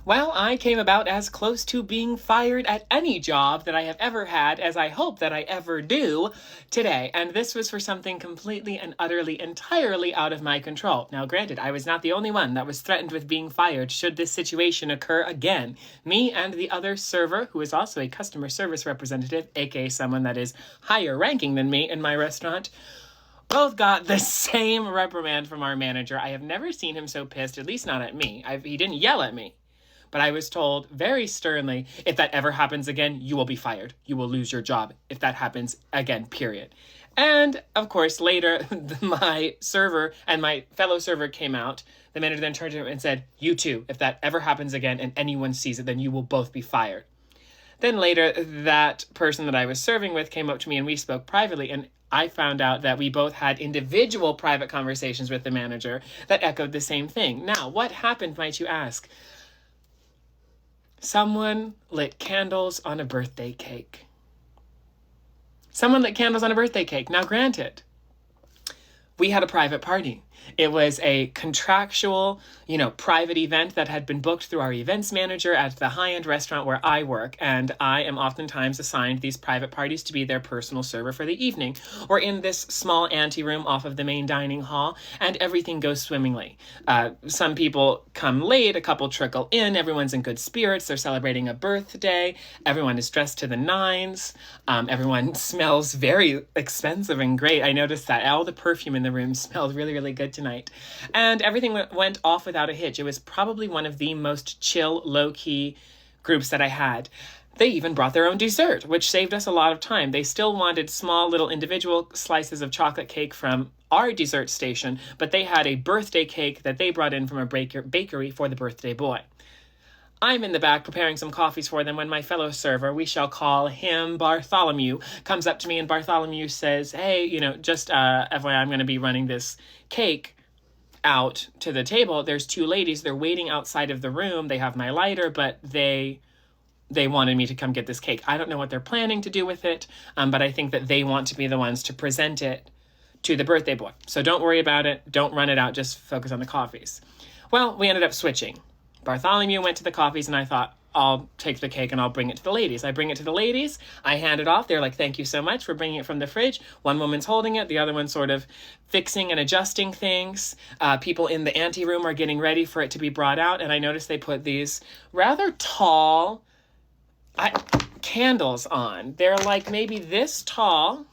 Well, I came about as close to being fired at any job that I have ever had as I hope that I ever do today. And this was for something completely and utterly, entirely out of my control. Now, granted, I was not the only one that was threatened with being fired should this situation occur again. Me and the other server, who is also a customer service representative, aka someone that is higher ranking than me in my restaurant, both got the same reprimand from our manager. I have never seen him so pissed, at least not at me. He didn't yell at me. But I was told very sternly, if that ever happens again, you will be fired. You will lose your job if that happens again, period. And of course, later, my server and my fellow server came out. The manager then turned to him and said, you too, if that ever happens again and anyone sees it, then you will both be fired. Then later, that person that I was serving with came up to me and we spoke privately, and I found out that we both had individual private conversations with the manager that echoed the same thing. Now, what happened, might you ask? Someone lit candles on a birthday cake. Someone lit candles on a birthday cake. Now, granted, we had a private party. It was a contractual, private event that had been booked through our events manager at the high-end restaurant where I work, and I am oftentimes assigned these private parties to be their personal server for the evening. We're in this small anteroom off of the main dining hall, and everything goes swimmingly. Some people come late, a couple trickle in, everyone's in good spirits, they're celebrating a birthday, everyone is dressed to the nines, everyone smells very expensive and great. I noticed that all the perfume in the room smelled really, really good tonight. And everything went off without a hitch. It was probably one of the most chill, low-key groups that I had. They even brought their own dessert, which saved us a lot of time. They still wanted small little individual slices of chocolate cake from our dessert station, but they had a birthday cake that they brought in from a bakery for the birthday boy. I'm in the back preparing some coffees for them when my fellow server, we shall call him Bartholomew, comes up to me, and Bartholomew says, hey, just FYI, I'm going to be running this cake out to the table. There's two ladies. They're waiting outside of the room. They have my lighter, but they wanted me to come get this cake. I don't know what they're planning to do with it, but I think that they want to be the ones to present it to the birthday boy. So don't worry about it. Don't run it out. Just focus on the coffees. Well, we ended up switching. Bartholomew went to the coffees, and I thought, I'll take the cake and I'll bring it to the ladies. I bring it to the ladies. I hand it off. They're like, thank you so much for bringing it from the fridge. One woman's holding it. The other one's sort of fixing and adjusting things. People in the anteroom are getting ready for it to be brought out. And I noticed they put these rather tall candles on. They're like maybe this tall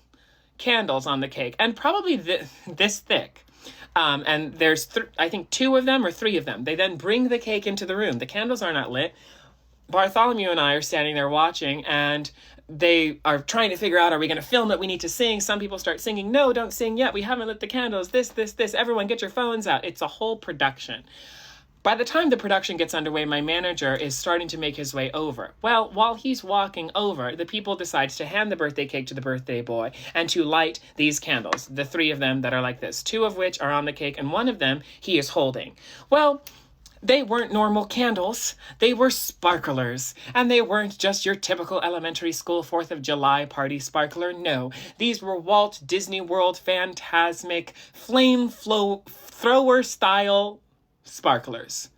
candles on the cake, and probably this thick. And there's, I think, two of them or three of them. They then bring the cake into the room. The candles are not lit. Bartholomew and I are standing there watching, and they are trying to figure out, are we going to film it? We need to sing. Some people start singing. No, don't sing yet. We haven't lit the candles. This. Everyone get your phones out. It's a whole production. By the time the production gets underway, my manager is starting to make his way over. Well, while he's walking over, the people decide to hand the birthday cake to the birthday boy and to light these candles, the three of them that are like this, two of which are on the cake, and one of them he is holding. Well, they weren't normal candles. They were sparklers. And they weren't just your typical elementary school 4th of July party sparkler. No, these were Walt Disney World Fantasmic flame thrower style sparklers.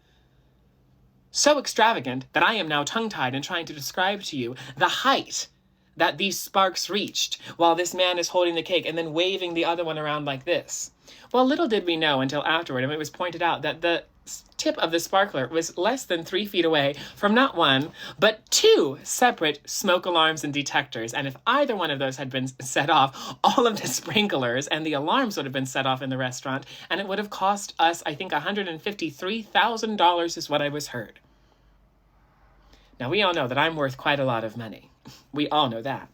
So extravagant that I am now tongue-tied in trying to describe to you the height that these sparks reached while this man is holding the cake and then waving the other one around like this. Well, little did we know until afterward, and it was pointed out that the tip of the sparkler was less than 3 feet away from not one, but two separate smoke alarms and detectors. And if either one of those had been set off, all of the sprinklers and the alarms would have been set off in the restaurant, and it would have cost us, I think, $153,000 is what I was heard. Now, we all know that I'm worth quite a lot of money. We all know that.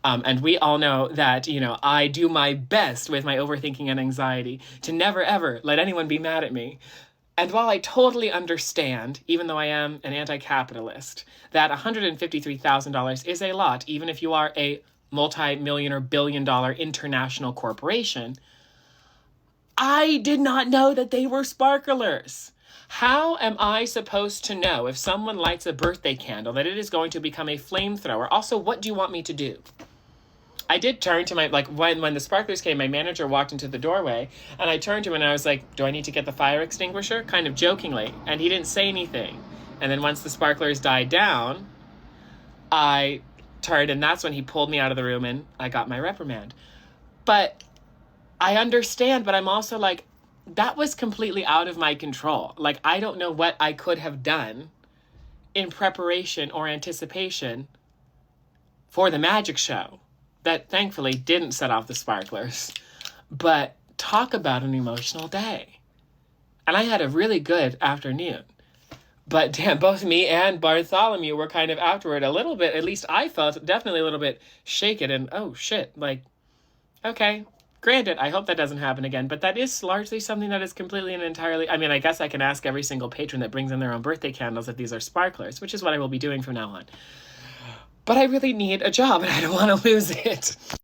And we all know that, I do my best with my overthinking and anxiety to never, ever let anyone be mad at me. And while I totally understand, even though I am an anti-capitalist, that $153,000 is a lot, even if you are a multi-million or billion-dollar international corporation, I did not know that they were sparklers. How am I supposed to know if someone lights a birthday candle that it is going to become a flamethrower? Also, what do you want me to do? I did turn to when the sparklers came, my manager walked into the doorway, and I turned to him and I was like, do I need to get the fire extinguisher? Kind of jokingly. And he didn't say anything. And then once the sparklers died down, I turned, and that's when he pulled me out of the room and I got my reprimand. But I understand, but I'm also like, that was completely out of my control. Like, I don't know what I could have done in preparation or anticipation for the magic show that thankfully didn't set off the sparklers. But talk about an emotional day. And I had a really good afternoon. But damn, both me and Bartholomew were kind of afterward a little bit, at least I felt definitely a little bit shaken and, oh shit, like, okay. Granted, I hope that doesn't happen again, but that is largely something that is completely and entirely... I mean, I guess I can ask every single patron that brings in their own birthday candles if these are sparklers, which is what I will be doing from now on. But I really need a job and I don't want to lose it.